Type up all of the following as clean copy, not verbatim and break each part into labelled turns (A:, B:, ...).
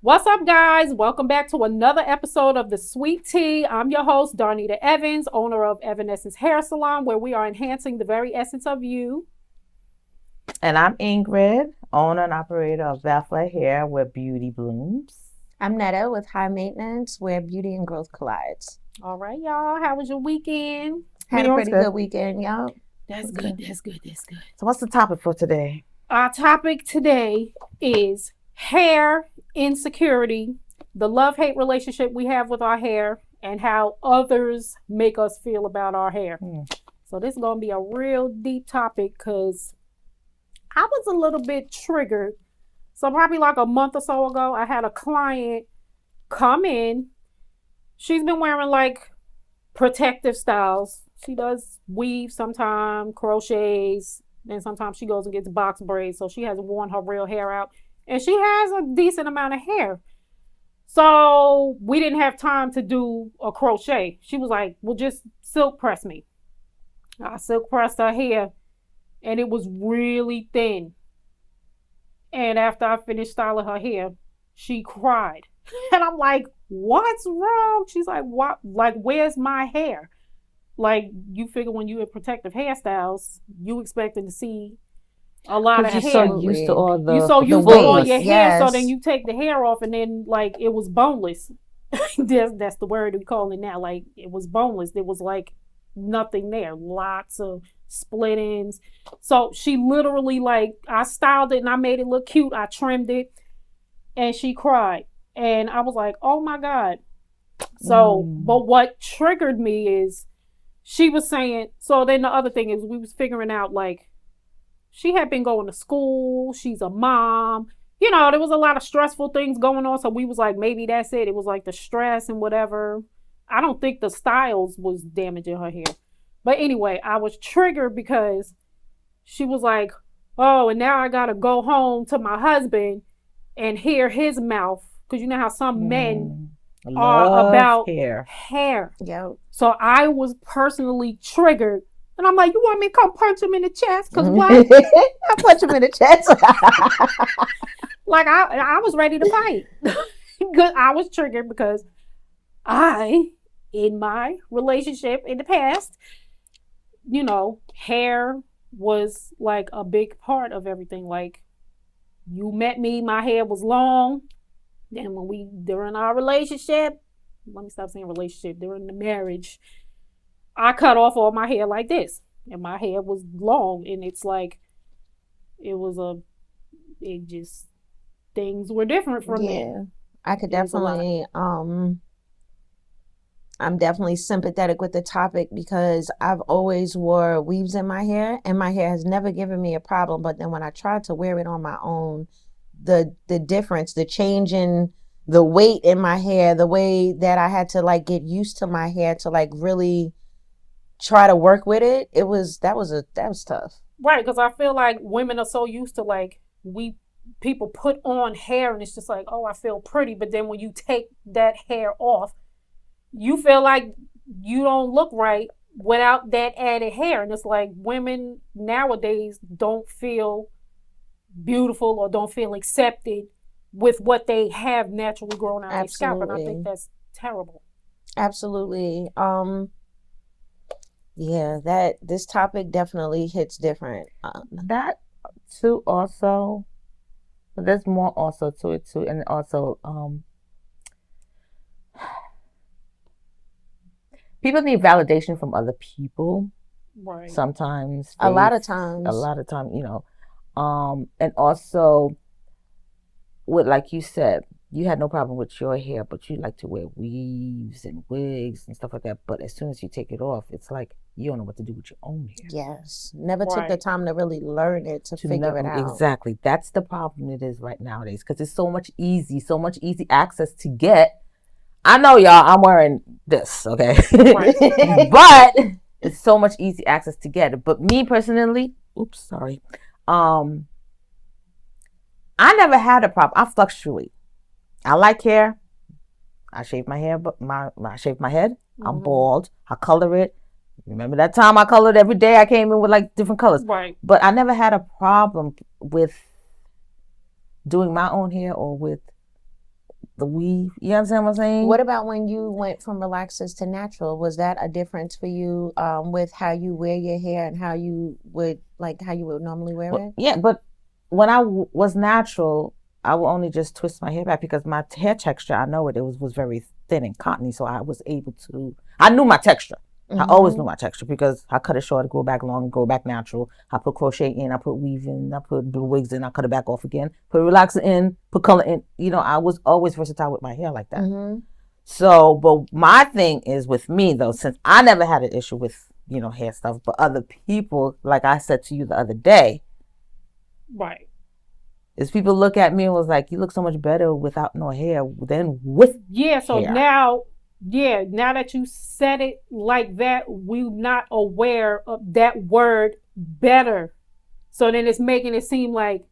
A: What's up, guys? Welcome back to another episode of The Sweet Tea. I'm your host, Darnita Evans, owner of Evanescence Hair Salon, where we are enhancing the very essence of you.
B: And I'm Ingrid, owner and operator of Bethlehem Hair, where beauty blooms.
C: I'm Netta with High Maintenance, where beauty and growth collides.
A: All right, y'all. How was your weekend?
C: Had a pretty good weekend, y'all.
A: That's good. That's good.
B: So what's the topic for today?
A: Our topic today is hair insecurity, the love-hate relationship we have with our hair, and how others make us feel about our hair. So this is going to be a real deep topic because I was a little bit triggered. So probably like a month or so ago, I had a client come in. She's been wearing like protective styles. She does weave sometimes, crochets, and sometimes she goes and gets box braids. So she hasn't worn her real hair out. And she has a decent amount of hair. So we didn't have time to do a crochet. She was like, well, just silk press me. I silk pressed her hair and it was really thin. And after I finished styling her hair, she cried. And I'm like, what's wrong? She's like, what? Like, where's my hair? Like, you figure when you in protective hairstyles, you expecting to see a lot of hair.
B: You're so used to all the
A: you so used to all your hair,
C: yes.
A: so then you take the hair off and then like it was boneless. that's the word we call it now. Like it was boneless. There was like nothing there. Lots of split ends. So she literally like I styled it and I made it look cute. I trimmed it and she cried. And I was like, oh my God. So but what triggered me is she was saying, so then the other thing is we was figuring out like she had been going to school. She's a mom. You know, there was a lot of stressful things going on. So we was like, maybe that's it. It was like the stress and whatever. I don't think the styles was damaging her hair. But anyway, I was triggered because she was like, oh, and now I got to go home to my husband and hear his mouth. Because you know how some men are about hair.
C: Yep.
A: So I was personally triggered. And I'm like, you want me to come punch him in the chest? Because what?
C: I punch him in the chest.
A: Like, I was ready to fight. I was triggered because in my relationship in the past, you know, hair was like a big part of everything. Like, you met me, my hair was long. Then during our relationship, let me stop saying relationship, during the marriage, I cut off all my hair like this. And my hair was long. And it's like, things were different from me.
C: Yeah. I could definitely, I'm definitely sympathetic with the topic because I've always wore weaves in my hair and my hair has never given me a problem. But then when I tried to wear it on my own, the difference, the change in the weight in my hair, the way that I had to like get used to my hair to like really try to work with it, that was tough.
A: Right, because I feel like women are so used to like people put on hair and it's just like, oh, I feel pretty, but then when you take that hair off, you feel like you don't look right without that added hair. And it's like women nowadays don't feel beautiful or don't feel accepted with what they have naturally grown out of their scalp, and I think that's terrible.
C: Absolutely. Yeah, this topic definitely hits different.
B: That too also, but there's more also to it too, and also people need validation from other people.
A: Right.
B: Sometimes.
C: A lot of times,
B: you know. And also, with like you said, you had no problem with your hair, but you like to wear weaves and wigs and stuff like that. But as soon as you take it off, it's like you don't know what to do with your own hair.
C: Yes, never took the time to really learn it to figure it out.
B: Exactly, that's the problem it is right nowadays because it's so much easy access to get. I know y'all, I'm wearing this, okay,
A: Right.
B: but it's so much easy access to get it. But me personally, I never had a problem. I fluctuate. I like hair. I shave my hair, but I shave my head. I'm bald. I color it. Remember that time I colored every day? I came in with like different colors.
A: Right.
B: But I never had a problem with doing my own hair or with the weave. You understand what I'm saying?
C: What about when you went from relaxers to natural? Was that a difference for you with how you wear your hair and how you would normally wear it?
B: Yeah, but when I was natural, I would only just twist my hair back because my hair texture, I know it was very thin and cottony, so I was able to. I knew my texture. I always knew my texture because I cut it short, grow back long, grow back natural. I put crochet in, I put weave in, I put blue wigs in, I cut it back off again, put relaxer in, put color in. I was always versatile with my hair like that. So, but my thing is with me though, since I never had an issue with, hair stuff, but other people, like I said to you the other day,
A: right,
B: is people look at me and was like, you look so much better without no hair than with
A: so
B: hair.
A: Now that you said it like that, we're not aware of that word better. So then it's making it seem like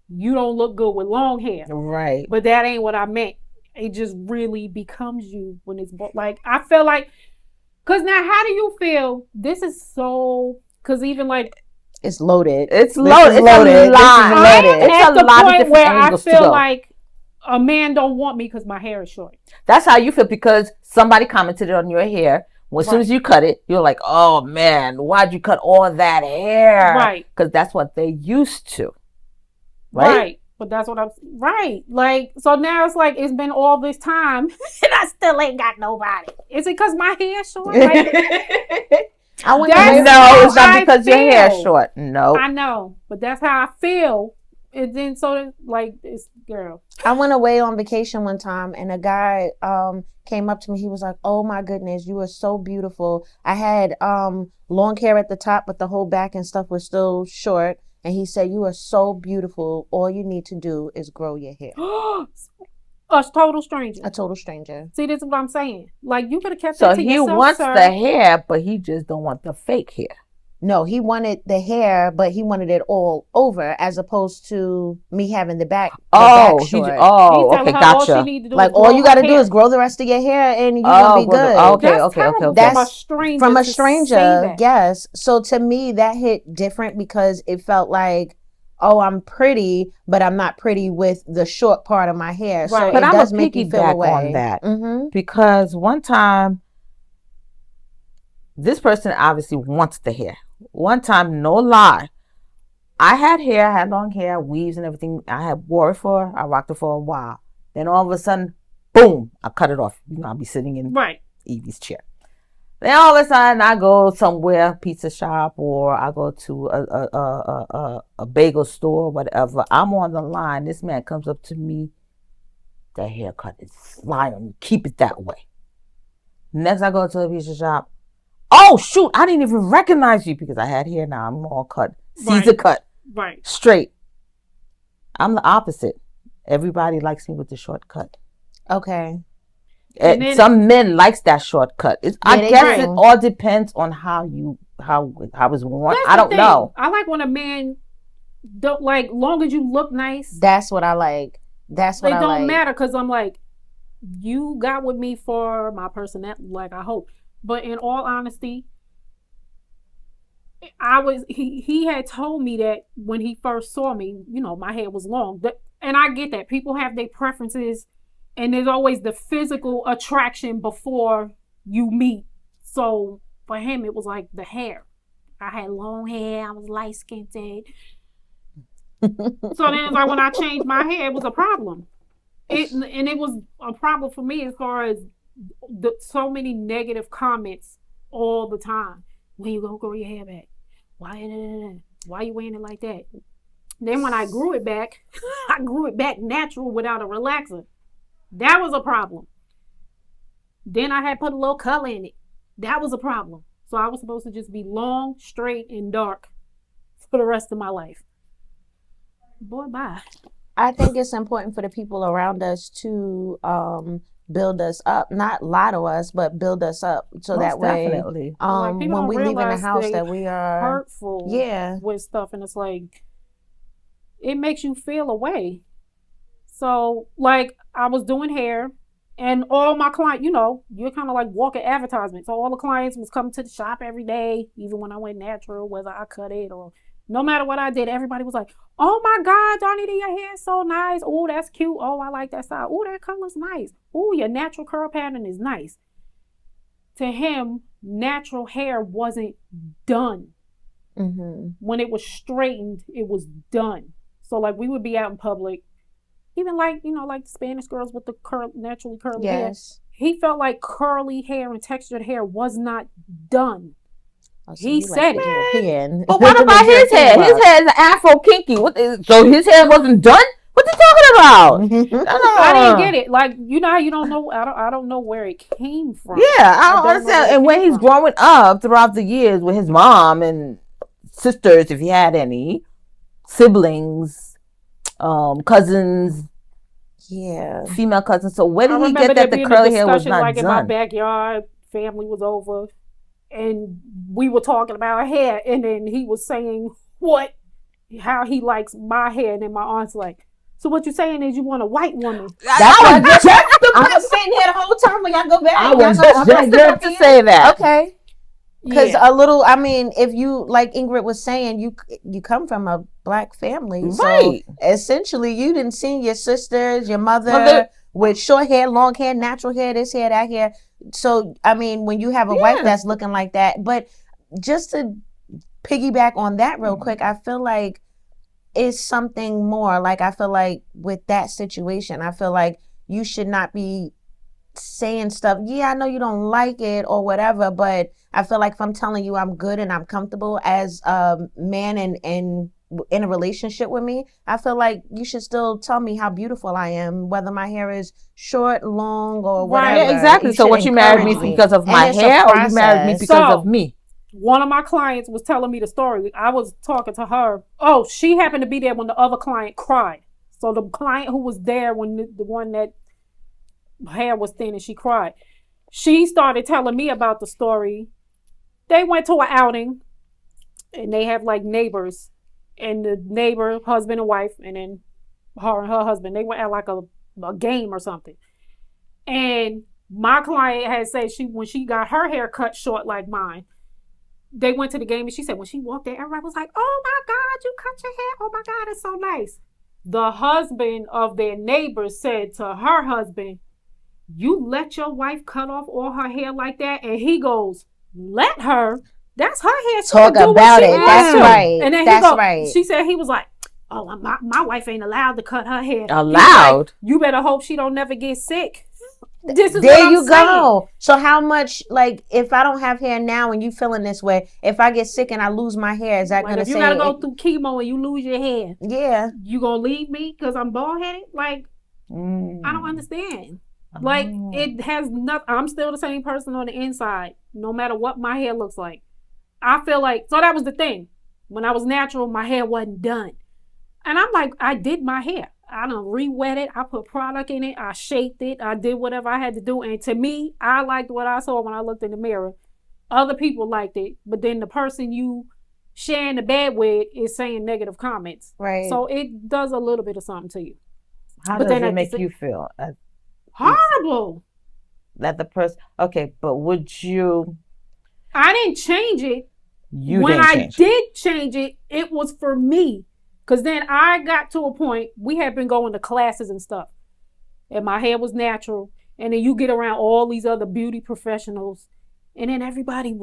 A: you don't look good with long hair.
B: Right.
A: But that ain't what I meant. It just really becomes you when it's like, I feel like, because now how do you feel? This is so, because even like,
C: it's loaded.
B: It's loaded. It's a lot.
A: It's a lot of different angles to go. I feel like a man don't want me because my hair is short.
B: That's how you feel because somebody commented on your hair. Well, as soon as you cut it, you're like, oh man, why'd you cut all that hair?
A: Right.
B: Because that's what they used to.
A: Right. But that's what I'm right. Like, so now it's like it's been all this time and I still ain't got nobody. Is it because my hair's short? Like,
B: no, it's not because your hair's short. No.
A: I know, but that's how I feel. And then so like this girl.
C: I went away on vacation one time and a guy came up to me. He was like, oh my goodness, you are so beautiful. I had long hair at the top, but the whole back and stuff was still short. And he said, you are so beautiful. All you need to do is grow your hair.
A: A total stranger.
C: A total stranger.
A: See, this is what I'm saying. Like, you could have kept that to yourself,
B: So he wants
A: sir.
B: the hair, but he just don't want the fake hair.
C: No, he wanted the hair, but he wanted it all over, as opposed to me having the back.
B: Okay,
A: gotcha.
C: Like all you got to do is grow the rest of your hair, and you're gonna be good.
B: Okay.
C: That's from a stranger. Yes. So to me, that hit different because it felt like, oh, I'm pretty, but I'm not pretty with the short part of my hair. Right. So
B: but
C: it
B: I'm
C: does
B: a
C: make you feel away
B: on that because one time, this person obviously wants the hair. One time, no lie, I had hair, I had long hair, weaves and everything. I rocked it for a while. Then all of a sudden, boom, I cut it off. I'll be sitting in Evie's chair. Then all of a sudden, I go somewhere, pizza shop, or I go to a bagel store, whatever. I'm on the line. This man comes up to me. The haircut is fly on me. Keep it that way. Next, I go to a pizza shop. Oh shoot! I didn't even recognize you because I had hair. Now I'm all cut, Caesar cut, straight. I'm the opposite. Everybody likes me with the shortcut.
C: Okay.
B: And some men likes that shortcut. I guess it all depends on how it's worn. I don't know.
A: I like when a man don't like long as you look nice.
C: That's what I like. That's what I like.
A: It don't matter because I'm like, you got with me for my personality. Like I hope. But in all honesty, he had told me that when he first saw me, my hair was long. And I get that. People have their preferences and there's always the physical attraction before you meet. So for him, it was like the hair. I had long hair. I was light-skinned. So then it's like when I changed my hair, it was a problem. It was a problem for me as far as so many negative comments all the time. When you gonna grow your hair back? Why you wearing it like that? Then when I grew it back, I grew it back natural without a relaxer. That was a problem. Then I had put a little color in it. That was a problem. So I was supposed to just be long, straight, and dark for the rest of my life. Boy, bye.
C: I think it's important for the people around us to build us up, not lie to us, but build us up, so that way, when we leave in the house, that we are
A: hurtful, with stuff, and it's like it makes you feel away. So, like, I was doing hair, and all my clients, you're kind of like walking advertisement. So all the clients was coming to the shop every day, even when I went natural, whether I cut it or No matter what I did, everybody was like, "Oh my God, Donnie, your hair is so nice. Oh, that's cute. Oh, I like that style. Oh, that color's nice. Oh, your natural curl pattern is nice." To him, natural hair wasn't done.
C: Mm-hmm.
A: When it was straightened, it was done. So like we would be out in public, even like like the Spanish girls with the naturally curly hair.
C: Yes.
A: He felt like curly hair and textured hair was not done.
C: Oh, so
A: He
C: you like
A: said
C: the
A: it.
C: European.
B: But what
C: The
B: about his
C: European
B: hair? His
C: look.
B: hair is Afro kinky. So his hair wasn't done? What you talking about?
A: I didn't get it. Like how you don't know. I don't know where it came from.
B: Yeah, I don't
A: know where
B: understand.
A: it
B: And when
A: came
B: he's
A: from.
B: growing up throughout the years with his mom and sisters, if he had any, siblings, cousins,
C: Yeah.
B: female cousins. So where
A: I
B: did he
A: remember
B: get
A: there
B: that the
A: being a
B: curly hair was
A: discussion
B: not
A: like in my
B: done?
A: backyard. Family was over, and we were talking about hair, and then he was saying how he likes my hair, and then my aunt's like, "So what you saying is you want a white woman?"
C: I was sitting here the whole time when y'all go back.
B: I was
C: Y'all
B: just about to say that.
C: Okay. Because
A: Yeah.
C: a little, I mean, if you, like Ingrid was saying, you come from a black family.
B: Right.
C: So essentially, you didn't see your sisters, your mother
B: Mother-
C: with short hair, long hair, natural hair, this hair, that hair. So, I mean, when you have a wife
B: Yes.
C: that's looking like that, but just to piggyback on that real quick, I feel like it's something more. Like, I feel like with that situation, I feel like you should not be saying stuff. Yeah, I know you don't like it or whatever, but I feel like if I'm telling you I'm good and I'm comfortable as a man and in a relationship with me, I feel like you should still tell me how beautiful I am, whether my hair is short, long, or
A: Right.
C: whatever.
B: Yeah, exactly. So
C: should
B: what, you married me
C: encourage
B: because of
C: And
B: my
C: it's a
B: hair, or you married me
C: process.
B: because
A: So-
B: of me?
A: One of my clients was telling me the story. I was talking to her. Oh, she happened to be there when the other client cried. So the client who was there when the one that hair was thin and she cried, she started telling me about the story. They went to an outing and they have like neighbors, and the neighbor, husband and wife, and then her and her husband, they were at like a game or something. And my client had said when she got her hair cut short like mine, they went to the game and she said when she walked there, everybody was like, "Oh my God, you cut your hair. Oh my God, it's so nice." The husband of their neighbor said to her husband, "You let your wife cut off all her hair like that?" And he goes, "Let her. That's her hair. She
C: Talk
A: can do what
C: about
A: she
C: it.
A: wants
C: That's
A: to."
C: right.
A: And then
C: That's right.
A: She said he was like, "Oh, my wife ain't allowed to cut her hair." He's
B: Allowed?
A: like, "You better hope she don't never get sick." This is
C: There
A: what I'm
C: you
A: saying.
C: go. So how much, like, if I don't have hair now and you feeling this way, if I get sick and I lose my hair, is that
A: Like,
C: gonna
A: if you
C: say?
A: gotta go through chemo and you lose your hair,
C: Yeah.
A: you gonna leave me because I'm bald headed? Like, I don't understand. Like, it has nothing. I'm still the same person on the inside, no matter what my hair looks like. I feel like, so that was the thing. When I was natural, my hair wasn't done. And I'm like, I did my hair. I done re-wet it. I put product in it. I shaped it. I did whatever I had to do. And to me, I liked what I saw when I looked in the mirror. Other people liked it. But then the person you sharing the bed with is saying negative comments.
C: Right.
A: So it does a little bit of something to you.
B: How
A: But
B: does
A: then
B: it
A: at the
B: make
A: sa-
B: you feel?
A: Horrible.
B: That the person, okay, but would you?
A: I didn't change it.
B: You
A: when
B: didn't
A: I
B: change.
A: did change it, it was for me. Because then I got to a point, we had been going to classes and stuff. And my hair was natural. And then you get around all these other beauty professionals. And then everybody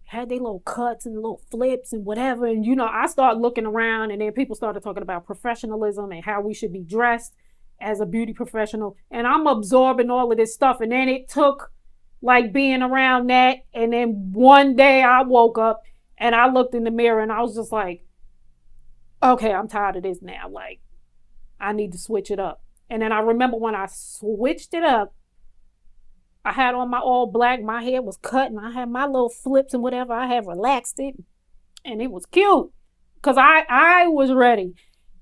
A: had their little cuts and little flips and whatever. And, I started looking around, and then people started talking about professionalism and how we should be dressed as a beauty professional. And I'm absorbing all of this stuff. And then it took like being around that. And then one day I woke up and I looked in the mirror and I was just like, okay, I'm tired of this now. Like, I need to switch it up. And then I remember when I switched it up, I had on my all black, my hair was cut, and I had my little flips and whatever. I had relaxed it, and it was cute because I was ready.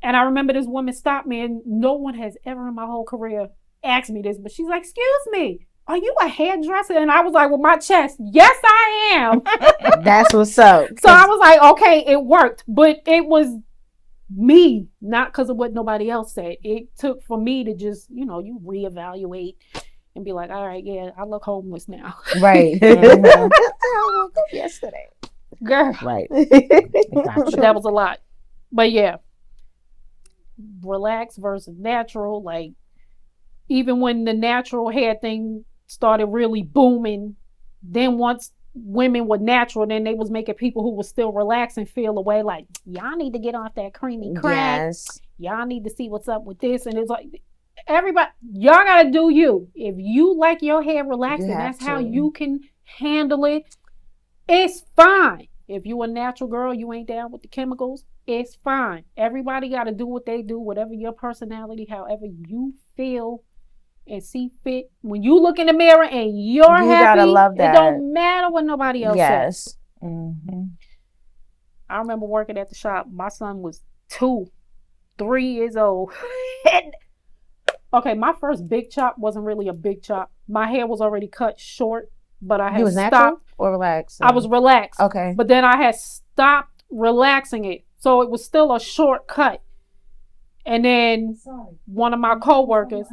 A: And I remember this woman stopped me, and no one has ever in my whole career asked me this, but she's like, "Excuse me, are you a hairdresser?" And I was like, with my chest, "Yes, I am."
C: That's what's up.
A: So I was like, okay, it worked, but it was me, not because of what nobody else said. It took for me to just, you reevaluate and be like, all right, yeah, I look homeless now.
C: Right.
B: Mhm.
C: I woke up yesterday.
A: Girl,
B: Right. It's not
A: but
B: true.
A: that was a lot. But yeah, relax versus natural. Like, even when the natural hair thing started really booming, then once women were natural, then they was making people who were still relaxing feel away like, y'all need to get off that creamy crack.
C: Yes.
A: Y'all need to see what's up with this. And it's like, everybody, y'all gotta do you. If you like your hair relaxed
C: You
A: and
C: have
A: that's how
C: to.
A: you can handle it, it's fine. If you a natural girl, you ain't down with the chemicals, it's fine. Everybody gotta do what they do, whatever your personality, however you feel and see fit. When you look in the mirror and you're
C: You
A: happy,
C: gotta love
A: it
C: that.
A: don't matter what nobody else says.
C: Yes.
B: Mm-hmm.
A: I remember working at the shop. My son was 3 years old. Okay, my first big chop wasn't really a big chop. My hair was already cut short, but I had
C: You was
A: stopped.
C: natural or relaxed?
A: I was relaxed.
C: Okay.
A: But then I had stopped relaxing it. So it was still a short cut. And then one of my coworkers,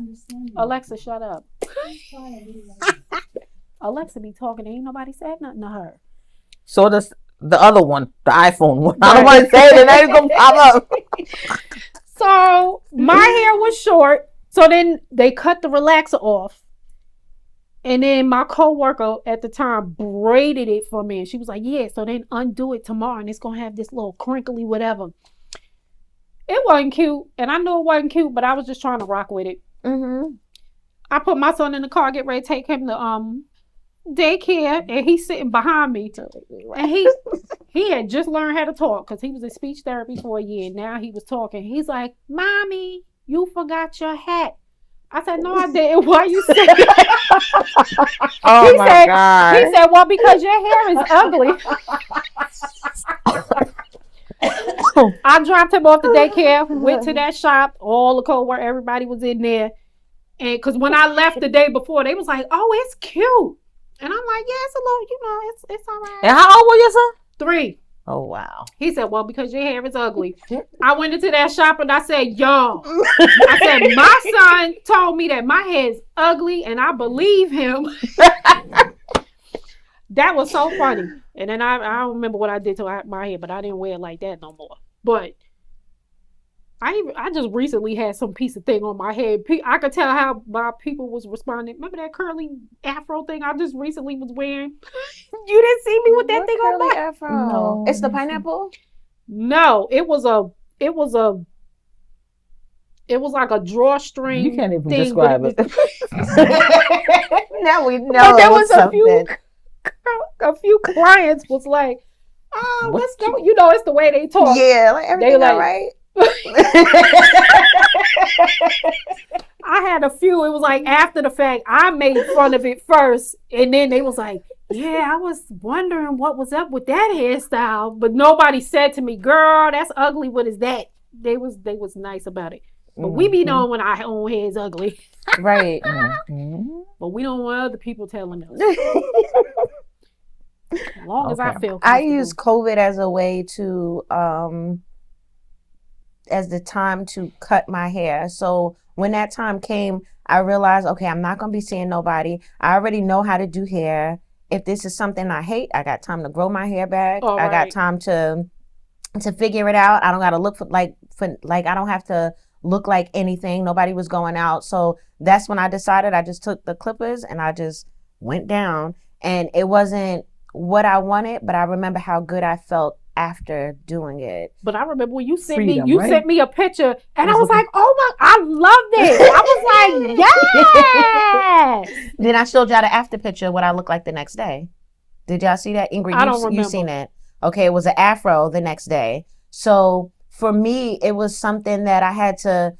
A: Alexa, shut up. Alexa be talking, ain't nobody said nothing to her.
B: So does the other one, the iPhone one. I
A: Right.
B: don't want to say it, and then it's gonna pop up.
A: So my hair was short. So then they cut the relaxer off. And then my coworker at the time braided it for me. And she was like, yeah, so then undo it tomorrow and it's going to have this little crinkly whatever. It wasn't cute. And I knew it wasn't cute, but I was just trying to rock with it.
C: Mm-hmm.
A: I put my son in the car, get ready to take him to daycare. And he's sitting behind me. And he had just learned how to talk because he was in speech therapy for a year. Now he was talking. He's like, Mommy, you forgot your hat. I said, no, I didn't. Why you say that?
B: Oh
A: He
B: my
A: said-
B: God.
A: He said, well, because your hair is ugly. I dropped him off to daycare, went to that shop, all the co-workers, everybody was in there. And because when I left the day before, they was like, oh, it's cute. And I'm like, yeah, it's a little, it's all right.
B: And how old was your son?
A: 3.
B: Oh wow.
A: He said, well, because your hair is ugly. I went into that shop and I said, y'all. I said, my son told me that my hair is ugly and I believe him. That was so funny. And then I don't remember what I did to my hair, but I didn't wear it like that no more. But I just recently had some piece of thing on my head. I could tell how my people was responding. Remember that curly afro thing I just recently was wearing? You didn't see me with that thing on my
C: afro?
B: No.
C: It's the pineapple?
A: No, it was like a drawstring.
B: You can't even
A: thing,
B: describe
A: but
B: it.
C: Now we know.
A: But there
C: it
A: was
C: something.
A: a few clients was like, oh,
B: What
A: what's going? You know, it's the way they talk.
C: Yeah, like everything
A: like-
C: all right?
A: I had a few. It was like after the fact, I made fun of it first, and then they was like, yeah, I was wondering what was up with that hairstyle, but nobody said to me, girl, that's ugly. What is that? They was nice about it. But we be knowing when our own hair is ugly.
C: Right.
B: Mhm.
A: But we don't want other people telling us. As long as I
B: Okay.
A: feel
C: I
A: comfortable.
C: use COVID as a way to as the time to cut my hair. So when that time came, I realized, okay, I'm not gonna be seeing nobody. I already know how to do hair. If this is something I hate, I got time to grow my hair back.
A: All
C: I got
A: right.
C: time to figure it out. I don't gotta look for like I don't have to look like anything. Nobody was going out. So that's when I decided. I just took the clippers and I just went down. And it wasn't what I wanted, but I remember how good I felt after doing it.
A: But I remember when you sent
B: Freedom,
A: me, you
B: right?
A: sent me a picture, and I
B: was
A: was like, "Oh my, I loved it." I was like, "Yes."
C: Then I showed y'all the after picture of what I looked like the next day. Did y'all see that? Ingrid,
A: I don't
C: you
A: remember.
C: seen it. Okay, it was an afro the next day. So for me, it was something that I had to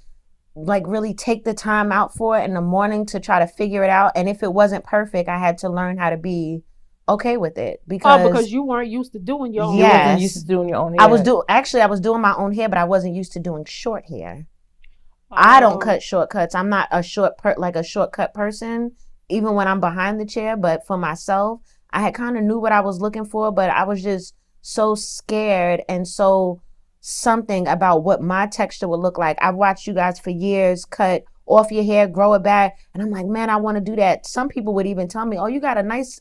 C: like really take the time out for in the morning to try to figure it out. And if it wasn't perfect, I had to learn how to be okay with it
A: Because you weren't used to doing your own.
B: You
C: Yes.
B: wasn't used to doing your own hair.
C: I was doing my own hair, but I wasn't used to doing short hair. I don't cut shortcuts. I'm not a shortcut person, even when I'm behind the chair. But for myself, I had kind of knew what I was looking for, but I was just so scared and so something about what my texture would look like. I've watched you guys for years cut off your hair, grow it back, and I'm like, man, I want to do that. Some people would even tell me, oh, you got a nice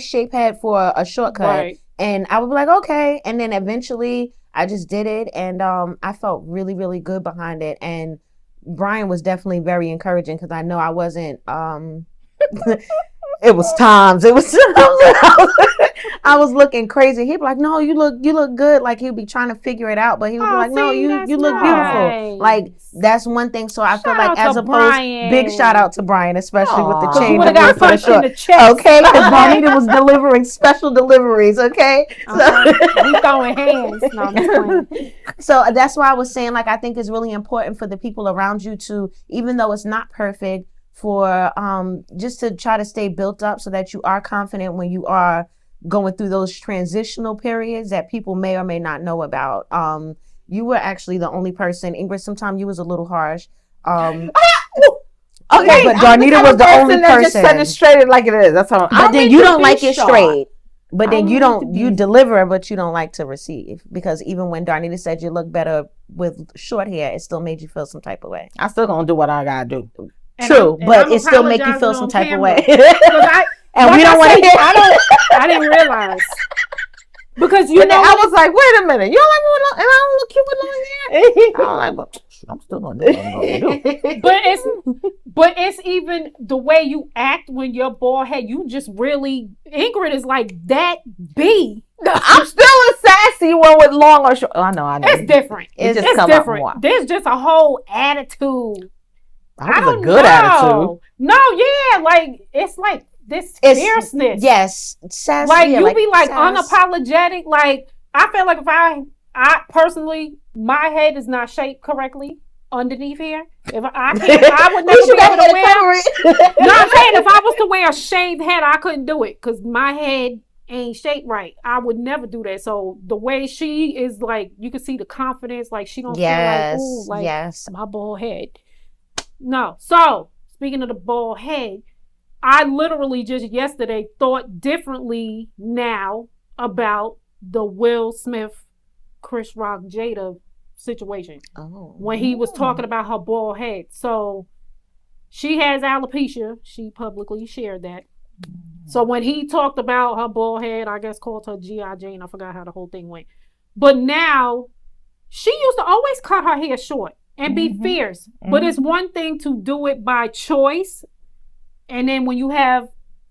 C: shape head for a shortcut.
A: Right.
C: And I would be like, okay. And then eventually I just did it, and I felt really, really good behind it. And Brian was definitely very encouraging because I know I wasn't it was times. It was I was looking crazy. He'd be like, "No, you look good." Like he'd be trying to figure it out, but he would be like, "No, you look beautiful." Like that's one thing. So I feel like as opposed, big shout out to Brian, especially with the change.
A: You would have got punched in the chest.
C: Okay, because Bonita was delivering special deliveries. Okay, so
A: we throwing hands. No, I'm just playing.
C: So that's why I was saying, like, I think it's really important for the people around you to, even though it's not perfect, for just to try to stay built up so that you are confident when you are going through those transitional periods that people may or may not know about. You were actually the only person, Ingrid, sometimes you was a little harsh. Okay, but Darnita was the only person.
B: Just send it straight like it is. That's how.
C: But then you don't like it straight. But then you deliver, but you don't like to receive. Because even when Darnita said you look better with short hair, it still made you feel some type of way.
B: I still gonna do what I gotta do.
C: True, but it still make you feel some type of way.
A: And we don't want to hear. I didn't realize. Because you know,
B: I was like, wait a minute, you don't like me with long, and I don't look cute with long hair. I'm like, but I'm still gonna do what I'm gonna do.
A: But it's even the way you act when you're bald head. You just really, Ingrid is like that B.
B: I'm still a sassy one with long or short. I know.
A: It's different.
B: It's
A: different. There's just a whole attitude.
B: I was a good attitude.
A: No, yeah, like it's like this fierceness.
C: Yes, sassy.
A: Like you be like unapologetic. Like I feel like if I personally, my head is not shaped correctly underneath here. If I would never be able to wear. No, I'm saying if I was to wear a shaved head, I couldn't do it because my head ain't shaped right. I would never do that. So the way she is, like, you can see the confidence. Like she don't feel like, ooh, like my bald head. No. So speaking of the bald head, I literally just yesterday thought differently now about the Will Smith, Chris Rock, Jada situation. When he was talking about her bald head. So she has alopecia. She publicly shared that. So when he talked about her bald head, I guess called her G.I. Jane. I forgot how the whole thing went. But now, she used to always cut her hair short and be fierce. But it's one thing to do it by choice. And then when you have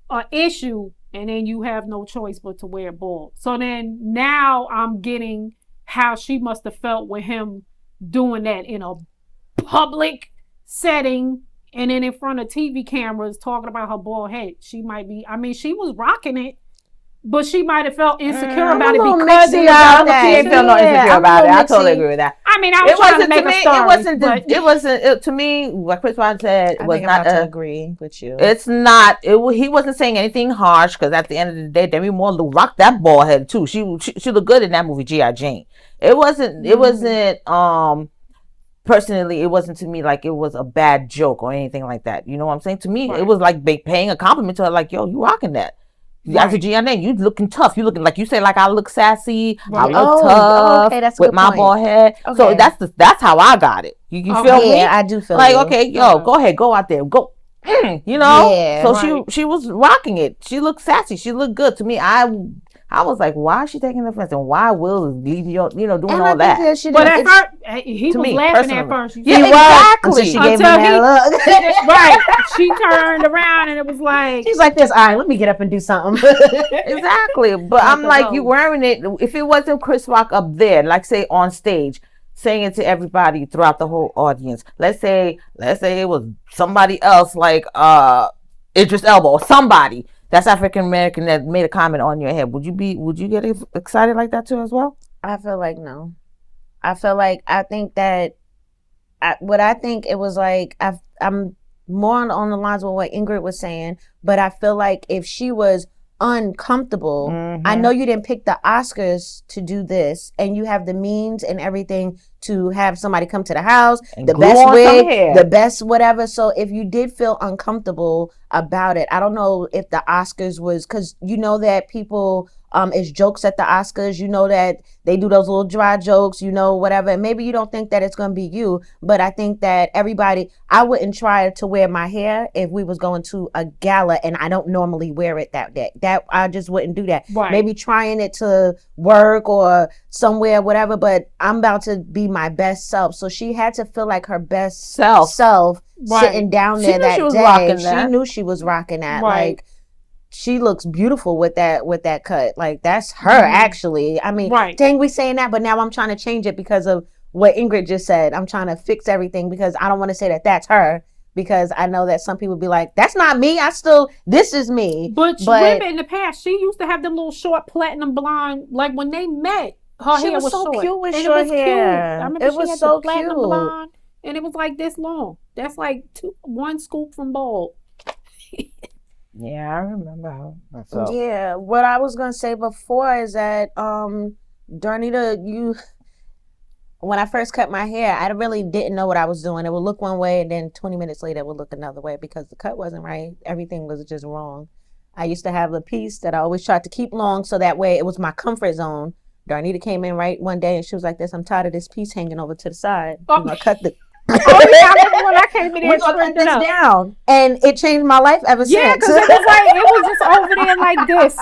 A: an issue and then you have no choice but to wear bald. So then now I'm getting how she must have felt with him doing that in a public setting and then in front of TV cameras talking about her bald head. She might be, I mean, she was rocking it, but she might have felt insecure about it because
B: she didn't feel no insecure about it. I totally agree with that.
A: I mean, I was trying to make a story.
B: It wasn't to me. What Chris Rock said was not
C: to agree with you.
B: It's not. He wasn't saying anything harsh because at the end of the day, Demi Moore rocked that bald head too. She looked good in that movie G.I. Jane. It wasn't. It wasn't. Personally, it wasn't to me like it was a bad joke or anything like that. You know what I'm saying? To me, it was like paying a compliment to her. Like, yo, you rocking that. As a G.I. Jane, you looking tough. You looking like you say, like I look sassy. I look tough with my bald head. Okay. So that's how I got it. You feel me?
C: Yeah, I do feel
B: like okay, yo, go ahead, go out there, go. You know. Yeah, so she was rocking it. She looked sassy. She looked good to me. I was like, why is she taking offense and why Will leave you doing all that?
A: But at first, he was laughing at first.
B: Yeah, exactly.
C: She gave him that look.
A: Right. She turned around and it was like.
C: She's like this, all right, let me get up and do something.
B: Exactly. But I'm like, you wearing it. If it wasn't Chris Rock up there, like say on stage, saying it to everybody throughout the whole audience. Let's say it was somebody else like Idris Elba or somebody that's African American that made a comment on your head. Would you get excited like that too as well?
C: I feel like no. I think that I think it was like I'm more on the lines with what Ingrid was saying, but I feel like if she was uncomfortable, I know you didn't pick the Oscars to do this and you have the means and everything to have somebody come to the house,
B: And
C: the
B: glue
C: best
B: on some
C: wig,
B: hair.
C: the best whatever. So if you did feel uncomfortable about it, I don't know if the Oscars was, because you know that people is jokes at the Oscars, you know that they do those little dry jokes, you know, whatever. And maybe you don't think that it's going to be you, but I think that everybody, I wouldn't try to wear my hair if we was going to a gala and I don't normally wear it that day. That I just wouldn't do that.
A: Right.
C: Maybe trying it to work or somewhere, whatever, but I'm about to be my best self. So she had to feel like her best self
A: Right.
C: sitting down
B: She
C: there
B: knew
C: that
B: she was
C: day.
B: rocking
C: She
B: that.
C: knew she was rocking that.
A: Right.
C: Like, she looks beautiful with that cut. Like, that's her, actually. I mean,
A: Right.
C: dang, we saying that, but now I'm trying to change it because of what Ingrid just said. I'm trying to fix everything because I don't want to say that that's her, because I know that some people be like, that's not me. This is me.
A: But remember in the past, she used to have them little short platinum blonde. Like when they met, her
C: She
A: hair
C: was
A: was
C: so
A: short.
C: cute with
A: and
C: short
A: it was
C: hair.
A: Cute. I remember
C: It
A: she
C: was
A: had
C: so
A: the platinum
C: cute.
A: blonde, and it was like this long. That's like one scoop from bald.
B: Yeah, I remember her. So,
C: Yeah, what I was gonna say before is that Darnita, when I first cut my hair, I really didn't know what I was doing. It would look one way and then 20 minutes later it would look another way because the cut wasn't right. Everything was just wrong. I used to have a piece that I always tried to keep long so that way it was my comfort zone. Darnita came in right one day and she was like this, I'm tired of this piece hanging over to the side.
A: Oh.
C: I'm gonna cut the
A: Oh yeah, I remember when I came in there
C: we're
A: and
C: gonna cut
A: trimmed it
C: this
A: up.
C: down. And it changed my life ever
A: Yeah,
C: since.
A: because it was like it was just over there like this.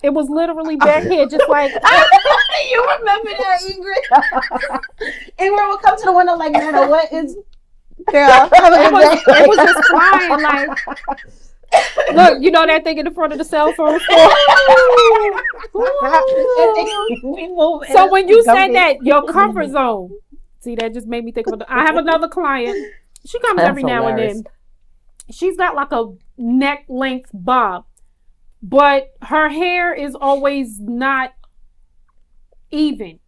A: It was literally back here, just like
C: You remember that, Ingrid? Ingrid would come to the window like, Nana, what is... Girl, have a
A: it
C: good
A: was,
C: day.
A: it was just flying like. Look, you know that thing in the front of the cell phone store. So when you said that, your comfort zone. See, that just made me think of. I have another client. She comes every now and then. She's got like a neck length bob, but her hair is always not even.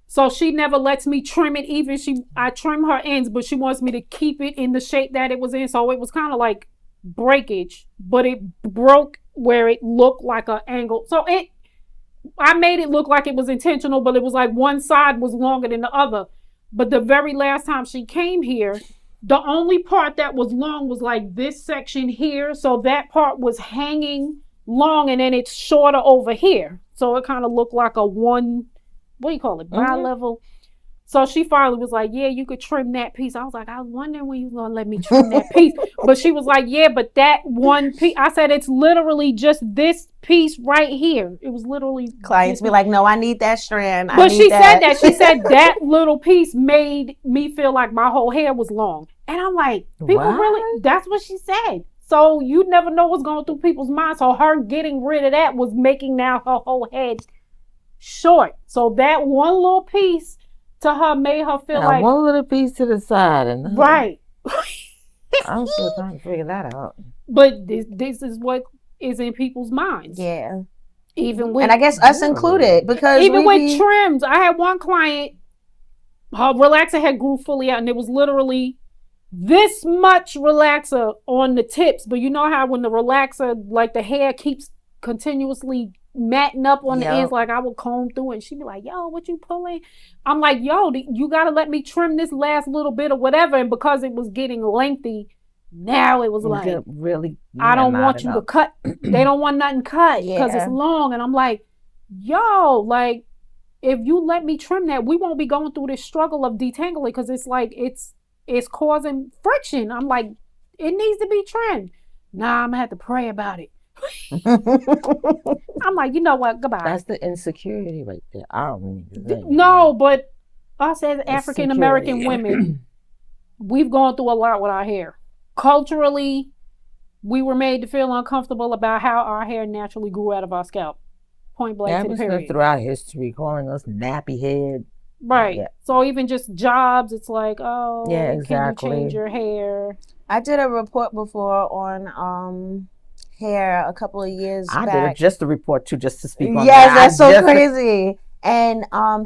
A: So she never lets me trim it even. I trim her ends, but she wants me to keep it in the shape that it was in. So it was kind of like breakage, but it broke where it looked like an angle. So I made it look like it was intentional, but it was like one side was longer than the other. But the very last time she came here, the only part that was long was like this section here. So that part was hanging long and then it's shorter over here. So it kind of looked like a one, what do you call it? Bi-level. So she finally was like, yeah, you could trim that piece. I was like, I was wondering when you were going to let me trim that piece. But she was like, yeah, but that one piece. I said, it's literally just this piece right here. It was literally.
C: Clients be like, no, I need that strand.
A: But she said that. She said that little piece made me feel like my whole hair was long. And I'm like, people really, that's what she said. So you never know what's going through people's minds. So her getting rid of that was making now her whole head short. So that one little piece to her made her feel like
B: one little piece to the side, and
A: right.
B: I'm still trying to figure that out.
A: But this is what is in people's minds.
C: Yeah.
A: Even with,
C: and I guess us included, because
A: even with trims, I had one client, her relaxer head grew fully out, and it was literally this much relaxer on the tips. But you know how when the relaxer, like the hair keeps continuously matting up on the ends, like I would comb through it, and she'd be like, yo, what you pulling? I'm like, yo, you gotta let me trim this last little bit or whatever. And because it was getting lengthy, now it was like,
B: really,
A: I don't want you to cut. They don't want nothing cut because it's long. And I'm like, yo, like if you let me trim that, we won't be going through this struggle of detangling, because it's like it's causing friction. I'm like, it needs to be trimmed. Nah, I'm gonna have to pray about it. I'm like, you know what? Goodbye.
B: That's the insecurity right there. I don't mean
A: no, but us as African American women, we've gone through a lot with our hair. Culturally, we were made to feel uncomfortable about how our hair naturally grew out of our scalp. Point blank to the period.
B: Throughout history, calling us nappy head.
A: Right. Yeah. So even just jobs, it's like, oh,
B: yeah, exactly.
A: Can you change your hair?
C: I did a report before on hair a couple of years back.
B: I did just a report too, just to speak on that.
C: Yes, that's so crazy. And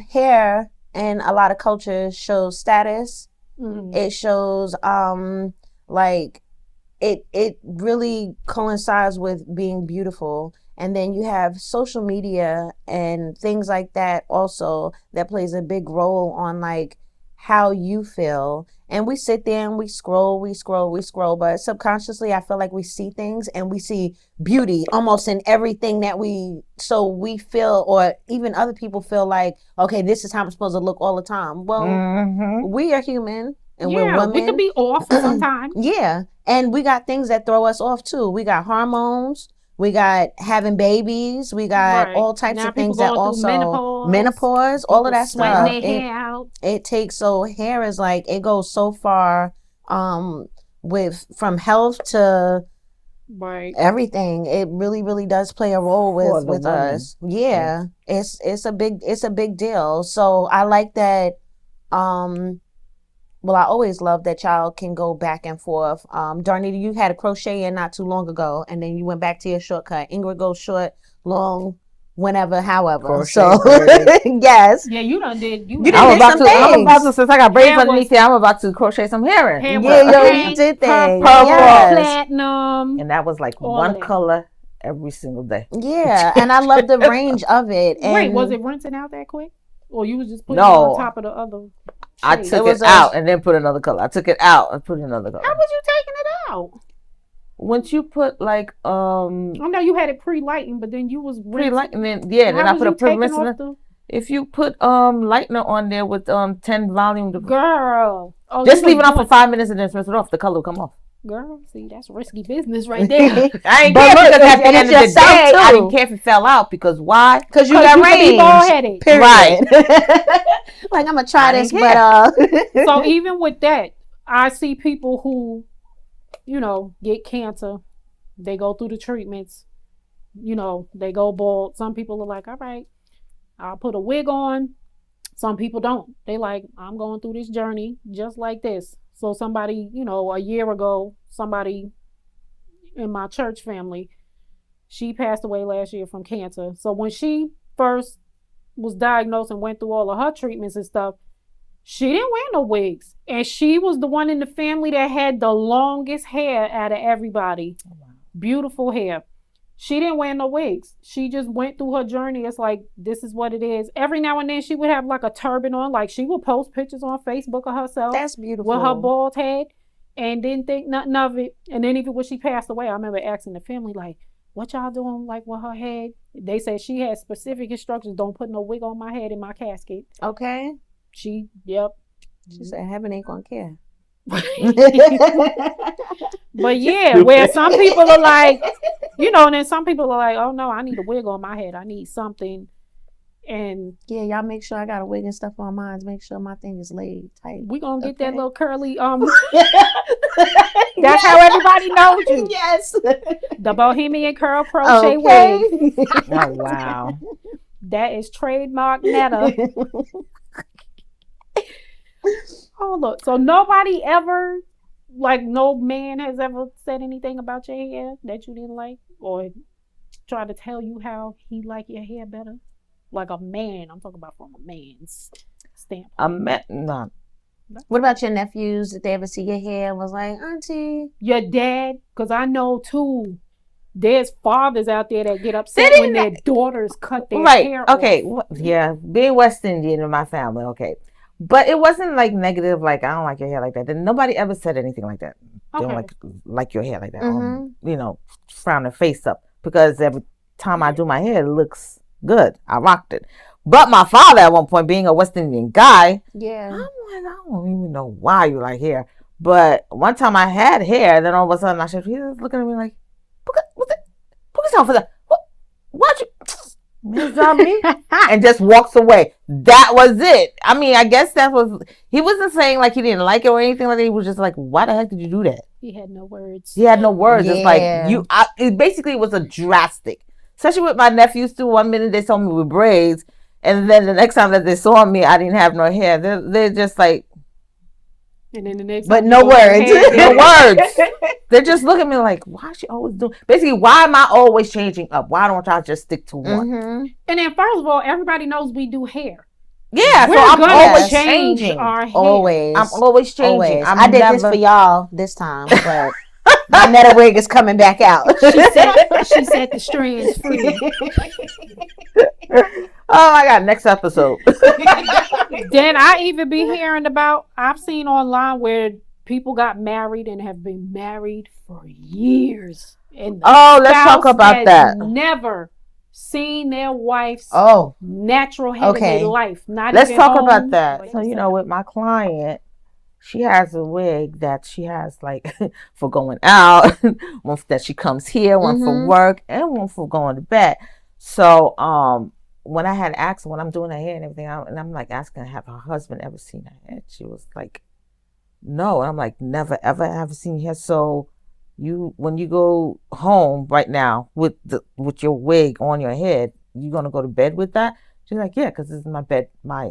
C: hair in a lot of cultures shows status. Mm-hmm. It shows like it really coincides with being beautiful. And then you have social media and things like that also that plays a big role on like how you feel. And we sit there and we scroll, but subconsciously I feel like we see things and we see beauty almost in everything that we feel, or even other people feel like, okay, this is how I'm supposed to look all the time. Well, we are human and we're women.
A: We could be off sometimes.
C: Yeah. And we got things that throw us off too. We got hormones. We got having babies. We got all types of things that also menopause, all of that stuff.
A: Sweating their hair out.
C: It takes, so hair is like, it goes so far with from health to everything. It really, really does play a role with us. Yeah. It's a big deal. So I like that. Well, I always love that y'all can go back and forth. Darnita, you had a crochet in not too long ago, and then you went back to your shortcut. Ingrid goes short, long, whenever, however. Crochet, so, yes.
A: Yeah, you done did.
B: I'm about to, since I got braids underneath here, I'm about to crochet some hair in.
C: You did things.
A: Purple, platinum.
B: And that was like one color every single day.
C: Yeah, and I love the range of it. And
A: wait, was it rinsing out that quick? Or you was just putting it on top of the other?
B: I took it out and then put another color. I took it out and put another color.
A: How was you taking it out?
B: Once you put like
A: I know you had it pre-lighting, but then you was
B: pre-lighting, then I put a pre-missing. If you put lightener on there with 10 volume,
A: girl,
B: just leave it on for 5 minutes and then rinse it off. The color will come off.
A: Girl, see, that's risky business right there.
B: I ain't care because at the end of the day, I didn't care if it fell out because why?
C: Because you got range.
A: Bald-headed.
C: Right. Like, I'm gonna try this, but
A: So even with that, I see people who, get cancer. They go through the treatments. They go bald. Some people are like, all right, I'll put a wig on. Some people don't. They like, I'm going through this journey just like this. So somebody, a year ago, somebody in my church family, she passed away last year from cancer. So when she first was diagnosed and went through all of her treatments and stuff, she didn't wear no wigs. And she was the one in the family that had the longest hair out of everybody. Oh, wow. Beautiful hair. She didn't wear no wigs. She just went through her journey. It's like, this is what it is. Every now and then she would have like a turban on. Like she would post pictures on Facebook of herself.
C: That's beautiful.
A: With her bald head and didn't think nothing of it. And then even when she passed away, I remember asking the family, like, what y'all doing like with her head? They said she had specific instructions. Don't put no wig on my head in my casket.
C: Okay.
A: She
C: said, heaven ain't gonna care.
A: But yeah, where some people are like, and then some people are like, oh no, I need a wig on my head. I need something. And
C: yeah, y'all make sure I got a wig and stuff on mine. Make sure my thing is laid tight.
A: We gonna get that little curly that's how everybody knows you.
C: Yes.
A: The Bohemian Curl Crochet wig.
B: Oh wow.
A: That is trademark Netta. Oh look, so nobody ever, like no man has ever said anything about your hair that you didn't like, or try to tell you how he like your hair better? Like a man, I'm talking about from a man's standpoint.
B: A man, no.
C: What about your nephews? Did they ever see your hair and was like, Auntie?
A: Your dad? Because I know too, there's fathers out there that get upset when their daughters cut their hair off.
B: Okay, yeah, being West Indian in my family, okay. But it wasn't like negative, like, I don't like your hair like that. Then nobody ever said anything like that. They don't like your hair like that. Mm-hmm. Frown their face up. Because every time I do my hair, it looks good. I rocked it. But my father, at one point, being a West Indian guy, I'm like, I don't even know why you like hair. But one time I had hair, then all of a sudden he was looking at me like, what's that for that? Why'd you... and just walks away. That was it. I mean, I guess he wasn't saying like he didn't like it or anything like that. He was just like, why the heck did you do that?
A: He had no words.
B: Yeah. It's like it basically was a drastic, especially with my nephews too. One minute they saw me with braids, and then the next time that they saw me, I didn't have no hair. They're just like,
A: and then the next
C: but no words.
B: No words. They just look at me like, why is she always doing? Basically, why am I always changing up? Why don't y'all just stick to one?
C: Mm-hmm.
A: And then first of all, everybody knows we do hair.
B: Yeah,
A: so
B: I'm always
A: change
B: changing.
A: Our hair.
C: Always.
B: I'm always changing.
C: Always. I did this for y'all this time, but my Netta wig is coming back out.
A: She set the strands free.
B: Oh my God, next episode.
A: Then I even be hearing about, I've seen online where people got married and have been married for years. And the
B: Let's talk
A: spouse
B: about
A: has
B: that.
A: never seen their wife's
C: Oh,
A: natural head in
C: okay.
A: their life. Not
B: Let's
A: even
B: talk
A: home.
B: about that.
A: Like
B: So,
A: you
B: you
A: said.
B: know, with my client, she has a wig that she has like for going out, one that she comes here, one for
C: Mhm.
B: work, and one for going to bed. So, when I had asked her, when I'm doing her hair and everything, and I'm like asking, have her husband ever seen her hair? She was like, no. And I'm like, never, ever have seen hair. So, when you go home right now with your wig on your head, you gonna go to bed with that? She's like, yeah, because this is my bed, my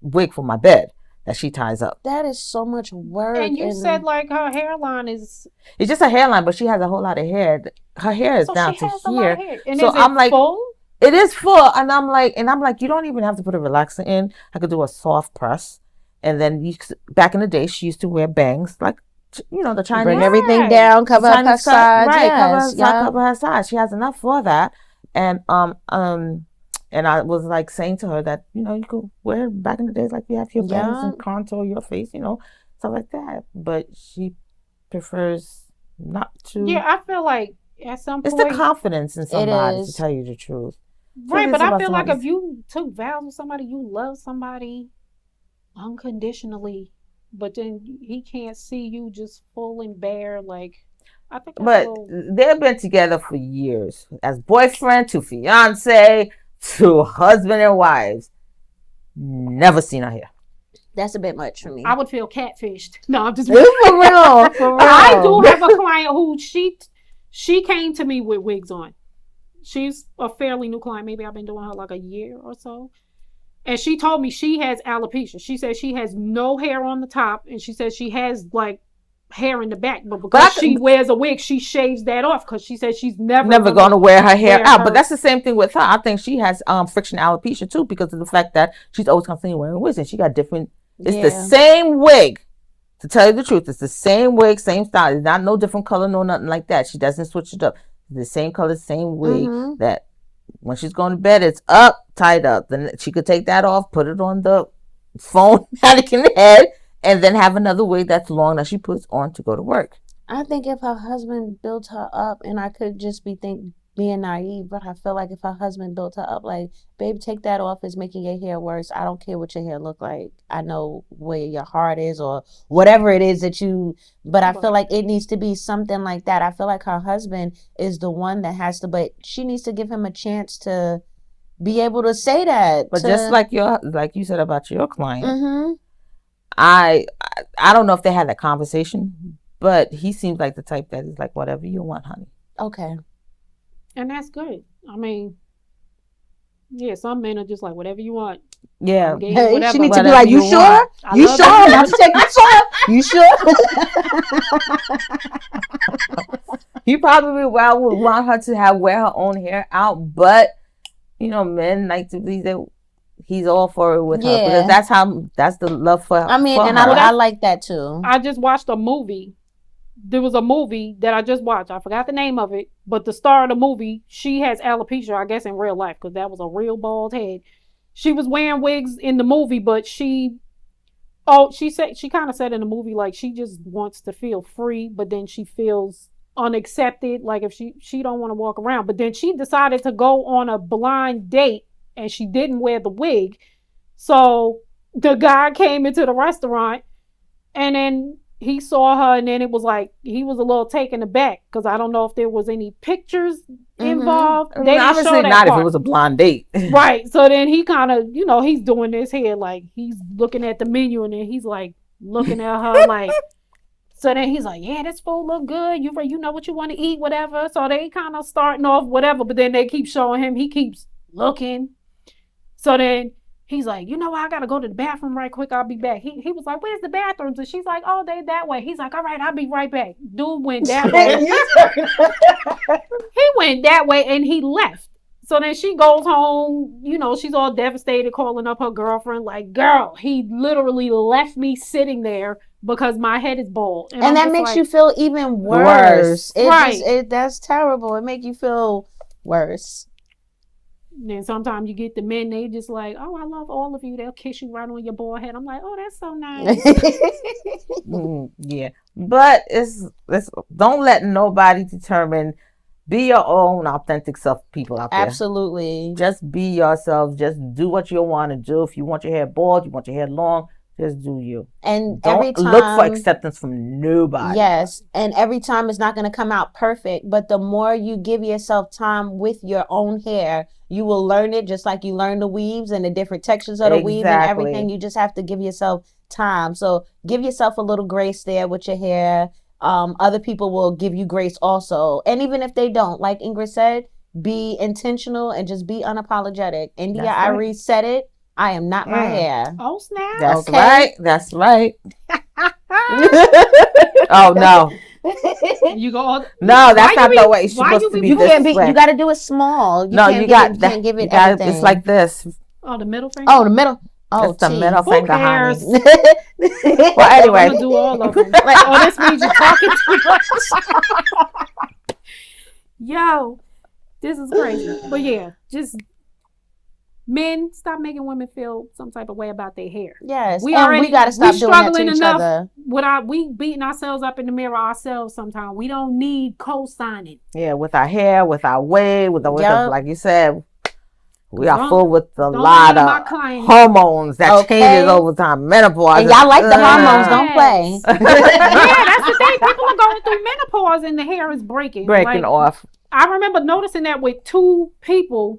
B: wig for my bed that she ties up.
C: That is so much work.
A: And you said like her hairline is.
B: It's just a hairline, but she has a whole lot of hair. Her hair is
A: So
B: down
A: she
B: to
A: has a lot of
B: here.
A: hair. And
B: So
A: is it
B: I'm like,
A: full?
B: it is full, and I'm like, you don't even have to put a relaxer in. I could do a soft press, and then back in the day, she used to wear bangs, like the Chinese.
C: Bring everything
A: Right.
C: down, cover up her
B: Chinese cut,
C: sides.
B: right? Cover her
C: Yes,
B: side,
C: yeah.
B: cover her side. She has enough for that, and and I was like saying to her that you could wear back in the days like you have your bangs
C: Yeah.
B: and contour your face, stuff like that. But she prefers not to.
A: Yeah, I feel like at some
B: It's the
A: point.
B: confidence in somebody, to
C: is.
B: tell you the truth.
A: Right,
B: It's
A: but I
B: about
A: feel like
B: somebody's-
A: if you took vows with somebody, you love somebody unconditionally, but then he can't see you just full and bare. Like, I think that's a
B: But
A: little.
B: they've been together for years, as boyfriend to fiance to husband and wives. Never seen her hair.
C: That's a bit much for me.
A: I would feel catfished. No, I'm just.
B: For real, for real.
A: I do have a client who she came to me with wigs on. She's a fairly new client. Maybe I've been doing her like a year or so. And she told me she has alopecia. She said she has no hair on the top, and she says she has like hair in the back. But because she wears a wig, she shaves that off because she says she's never
B: going to wear her hair out.
A: her-
B: But that's the same thing with her. I think she has friction alopecia too, because of the fact that she's always constantly wearing wigs, and she got different. It's the same wig. To tell you the truth, it's the same wig, same style. It's not no different color, no nothing like that. She doesn't switch it up. It's the same color, same wig. That when she's going to bed, it's up, tied up. Then she could take that off, put it on the phone mannequin head, and then have another wig that's long that she puts on to go to work.
C: I think if her husband built her up, and I could just be being naive, but I feel like if her husband built her up, like, babe, take that off, it's making your hair worse. I don't care what your hair look like. I know where your heart is or whatever it is that you, but I feel like it needs to be something like that. I feel like her husband is the one that has to, but she needs to give him a chance to be able to say that.
B: But just like you said about your client,
C: Mm-hmm.
B: I don't know if they had that conversation, but he seems like the type that is like, whatever you want, honey.
C: Okay.
A: And that's good. I mean, yeah, some men are just like, whatever you want.
B: Yeah.
A: Hey, whatever.
C: She needs to be
B: Whatever
C: like, you
B: you
C: sure?
B: want.
C: You sure? Now she take this off. You sure?
B: He probably would want her to wear her own hair out, but men like to be that he's all for it with her, because that's the love for.
C: I mean,
B: for
C: and
B: her.
C: I like that too.
A: I just watched a movie. There was a movie that I just watched. I forgot the name of it, but the star of the movie, she has alopecia, I guess, in real life, because that was a real bald head. She was wearing wigs in the movie, but she kind of said in the movie, like, she just wants to feel free, but then she feels unaccepted, like if she don't want to walk around. But then she decided to go on a blind date, and she didn't wear the wig. So the guy came into the restaurant, and then he saw her, and then it was like he was a little taken aback, because I don't know if there was any pictures involved.
B: I mean,
A: They didn't
B: obviously
A: show that
B: not
A: part.
B: if it was a blind date.
A: Right. So then he kind of, he's doing this here, like he's looking at the menu, and then he's like looking at her like. So then he's like, yeah, this food look good. You know what you want to eat, whatever. So they kind of starting off whatever, but then they keep showing him. He keeps looking. So then he's like, I got to go to the bathroom right quick. I'll be back. He was like, where's the bathrooms? And she's like, oh, they that way. He's like, all right, I'll be right back. Dude went that way. He went that way, and he left. So then she goes home, she's all devastated, calling up her girlfriend, like, girl, he literally left me sitting there because my head is bald.
C: And that makes you feel even worse.
B: Right.
C: That's terrible. It makes you feel worse.
A: Then sometimes you get the men, they just like, oh, I love all of you. They'll kiss you right on your bald head. I'm like, oh, that's so nice.
B: Yeah, but it's don't let nobody determine. Be your own authentic self, people out there.
C: Absolutely.
B: Just be yourself. Just do what you want to do. If you want your hair bald, you want your hair long, just do you.
C: And
B: Don't
C: every time,
B: look for acceptance from nobody.
C: yes, and every time it's not going to come out perfect, but the more you give yourself time with your own hair, you will learn it just like you learn the weaves and the different textures of the weave and everything. You just have to give yourself time. So give yourself a little grace there with your hair. Other people will give you grace also. And even if they don't, like Ingrid said, be intentional and just be unapologetic. India,
B: That's
C: I
B: right.
C: reset it. I am not my hair.
A: Oh, snap.
B: That's
C: Okay.
B: right. That's right. Oh no.
A: You go.
B: No, that's
A: Why
B: not
A: you
B: the
A: be-
B: way. It's
A: why
B: supposed
A: you
B: to
A: be
B: be
C: You
B: this
C: can't be.
B: way.
C: You got to do it small. You
B: No,
C: can't
B: you
C: give
B: got
C: it,
B: that.
C: can't give it
B: You got
C: everything.
B: it's like this.
A: Oh, the middle finger.
C: Oh, the middle. Oh,
B: It's the
C: T.
B: middle
A: Who
B: finger,
A: cares?
B: honey. Well,
A: I'm
B: anyway.
A: gonna do all of them. Like, oh, this means you're talking too much. Yo, this is crazy. But yeah, just men, stop making women feel some type of way about their hair.
C: Yes,
A: We
C: and
A: already-
C: we got to stop
A: we
C: doing that to
A: struggling
C: each
A: enough.
C: other.
A: We beating ourselves up in the mirror ourselves sometimes. We don't need co-signing.
B: Yeah, with our hair, with our wave, with the
C: Yup.
B: like you said, we are
A: Don't-
B: full with a
A: don't
B: lot
A: let my
B: of
A: clients-
B: hormones that
C: Okay.
B: changes over time. Menopause.
C: And y'all like the hormones,
A: Yes.
C: don't play.
A: Yeah, that's the thing. People are going through menopause and the hair is breaking.
B: Breaking
A: Like,
B: off.
A: I remember noticing that with two people,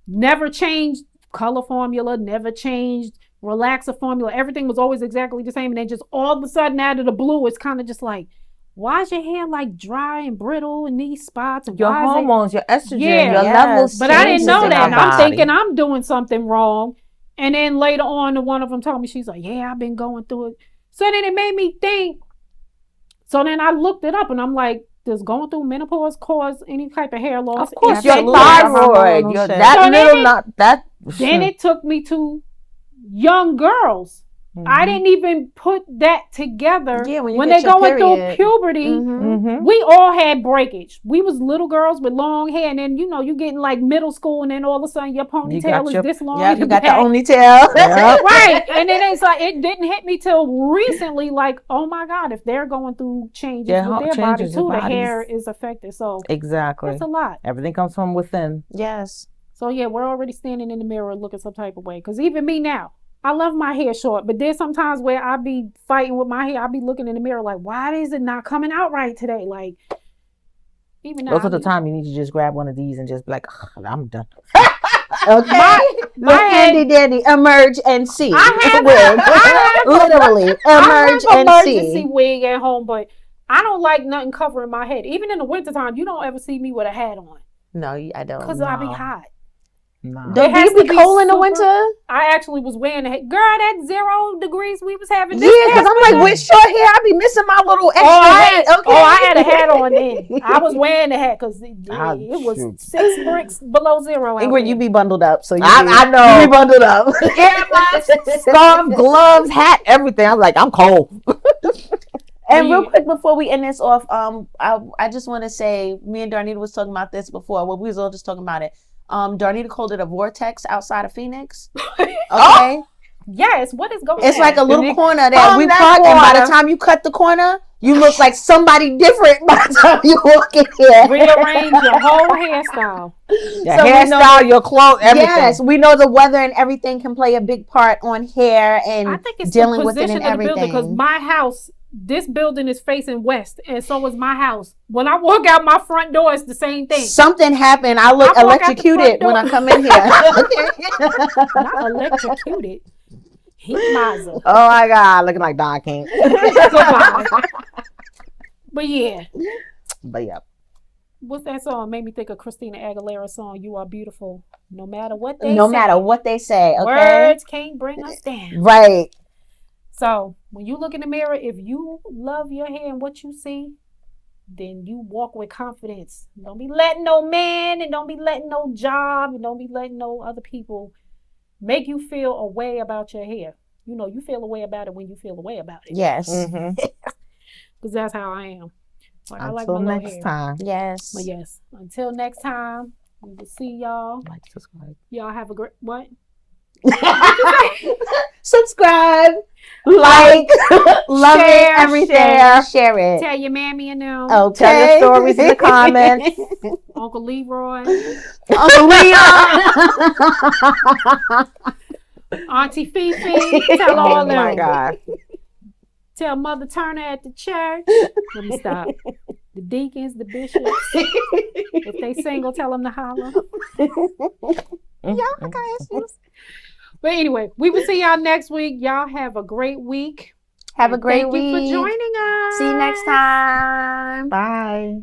A: never changed color formula, never changed relaxer formula. Everything was always exactly the same. And then just all of a sudden, out of the blue, it's kind of just like, why is your hair like dry and brittle in these spots? And
B: Your
A: why is it-
B: hormones, your estrogen,
A: Yeah.
B: your
C: Yes.
B: levels.
A: But I didn't
B: changes
A: know
B: in
A: that.
B: our
A: And I'm
B: body.
A: thinking I'm doing something wrong. And then later on, one of them told me, she's like, yeah, I've been going through it. So then it made me think. So then I looked it up and I'm like, does going through menopause cause any type of hair loss?
B: Of course,
A: It
B: your
A: said
C: Absolutely.
A: yes.
B: thyroid,
C: Hormonal
B: your
C: shit.
B: that
A: So then
B: little
A: it-
B: not that.
A: Then it took me to young girls. I didn't even put that together.
C: Yeah, when you
A: when
C: get
A: they
C: your
A: going through
C: period.
A: puberty,
C: Mhm.
A: we all had breakage. We was little girls with long hair, and then you getting like middle school, and then all of a sudden your ponytail is
B: your-
A: this long.
C: Yep,
A: in
C: you
A: the
C: got the
A: back.
C: only tail.
B: Yep.
A: Right, and then it's like it didn't hit me till recently. Like, oh my God, if they're going through changes
B: Yeah,
A: with their body
B: changes
A: too,
B: with
A: the
B: bodies.
A: hair is affected. So
B: Exactly.
A: it's a lot.
B: Everything comes from within.
C: Yes.
A: So yeah, we're already standing in the mirror looking some type of way. Because even me now, I love my hair short, but there's sometimes where I be fighting with my hair. I be looking in the mirror like, why is it not coming out right today? Like, even now.
B: Most of the time, you need to just grab one of these and just be like, "Ugh, I'm done."
C: Okay.
A: my
C: Let
A: head-
C: handy dandy emerge and see.
A: I have-
C: Wig.
A: I have-
C: Literally
A: I
C: emerge
A: have
C: and
A: emergency
C: see.
A: wig at home, but I don't like nothing covering my head. Even in the wintertime, you don't ever see me with a hat on
C: No, I don't.
A: because I be
B: no.
A: hot.
B: No.
A: It
C: Do
A: has
C: you
A: to
C: be
A: be
C: cold in the
A: super-
C: winter?
A: I actually was wearing a hat. Girl, that 0 degrees we was having.
C: Yeah, because I'm like, with short hair, I be missing my little extra weight. Okay.
A: I had a hat on then. I was wearing the hat because it was
B: shoot.
A: 6 bricks below zero. out
C: Ingrid,
A: there.
C: you be bundled up, so
B: I know.
C: You be bundled up.
B: Earmuffs, scarf, gloves, hat, everything. I'm like, I'm cold.
C: And real
A: Yeah.
C: quick before we end this off, I just want to say, me and Darnita was talking about this before. Well, we was all just talking about it. Darnita called it a vortex outside of Phoenix. Okay.
A: Yes, what is going on?
C: It's like a little
B: you
C: corner that
B: come
C: we
B: that
C: park, and by the
B: corner.
C: time you cut the corner, you look like somebody different by the time you walk in here.
A: Rearrange your whole hairstyle.
B: Your
C: So we
B: hairstyle, your clothes, everything.
C: Yes, we know the weather and everything can play a big part on hair and
A: I think it's
C: dealing
A: the
C: with it
A: position
C: and
A: of the building because
C: everything.
A: my house, this building is facing west, and so is my house. When I walk out my front door, it's the same thing.
C: Something happened. I look
A: I walk out the
C: electrocuted
A: front
C: when I
A: door.
C: come in here.
A: Not electrocuted. Heat miser.
B: Oh my God, looking like Don King.
A: Goodbye. But yeah,
B: But yeah,
A: what's that song? Made me think of Christina Aguilera's song, "You Are Beautiful." No matter what they
C: No
A: say.
C: matter what they say, okay?
A: Words can't bring us down.
C: Right.
A: So when you look in the mirror, if you love your hair and what you see, then you walk with confidence. Don't be letting no man and don't be letting no job and don't be letting no other people make you feel a way about your hair. You feel a way about it when you feel a way about it.
C: Yes.
B: mm-hmm.
A: Because that's how I am. Like, I like
B: Until
A: my little
B: next
A: hair.
B: time.
C: Yes.
A: But yes, until next time, We will see y'all.
B: Like, subscribe.
A: Y'all have a great what?
C: Subscribe, like, love
A: Share,
C: it, everything.
B: share.
C: Share it.
A: Tell your mammy and them.
C: Okay.
B: Tell your stories in the comments.
A: Uncle Leroy.
B: Uncle Leon.
A: Auntie Fifi. Tell all
B: Oh my
A: them.
B: God.
A: Tell Mother Turner at the church. Let me stop. The deacons, the bishops. If they single, tell them to holler.
B: Yeah,
C: I got issues.
A: But anyway, we will see y'all next week. Y'all have a great week.
C: Have a
A: And
C: great
A: thank
C: week.
A: you for joining us.
C: See you next time.
B: Bye.